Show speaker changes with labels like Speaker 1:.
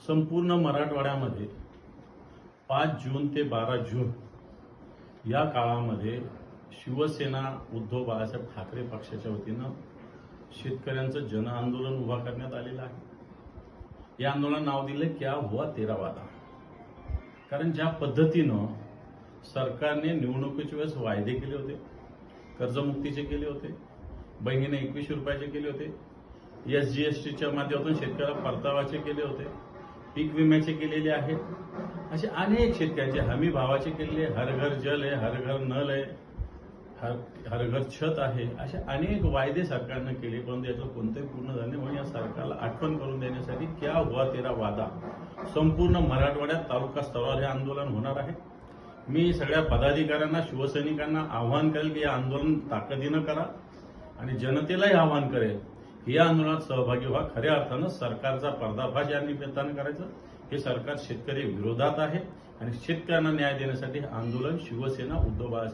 Speaker 1: संपूर्ण मराठवाड्यामध्ये 5 जून ते 12 जून या काळामध्ये शिवसेना उद्धव बाळासाहेब ठाकरे पक्षाच्या वतीनं शेतकऱ्यांचं जन आंदोलन उभा करण्यात आलेलं आहे। या आंदोलन नाव दिले क्या हुआ तेरा वादा। कारण ज्या पद्धतीनं सरकारने निवडणुकीच्या वेळेस वायदे केले होते, कर्जमुक्तीचे केले होते, बहिणीने 21 रुपयाचे केले होते, SGSTच्या माध्यमातून शेतकऱ्याला परताव्याचे केले होते, पीक विम्याचे केलेले आहेत, असे अनेक शेतकऱ्यांचे हमी भावाचे केलेले, हर घर जल आहे, हर घर नल आहे, हर घर छत आहे, असे अनेक वायदे सरकारने केले, परंतु याचं कोणतेही पूर्ण झाले म्हणून या सरकारला आठवण करून देण्यासाठी क्या हुआ तेरा वादा संपूर्ण मराठवाड्यात तालुका स्तरावर हे आंदोलन होणार आहे। मी सगळ्या पदाधिकाऱ्यांना, शिवसैनिकांना आवाहन करेल की हे आंदोलन ताकदीनं करा आणि जनतेलाही आवाहन करेल की या आंदोलनात सहभागी व्हा। खऱ्या अर्थानं सरकारचा पर्दाफाश या निमित्तानं करायचं। हे सरकार शेतकरी विरोधात आहे आणि शेतकऱ्यांना न्याय देण्यासाठी आंदोलन शिवसेना उद्धव बाळासाहेब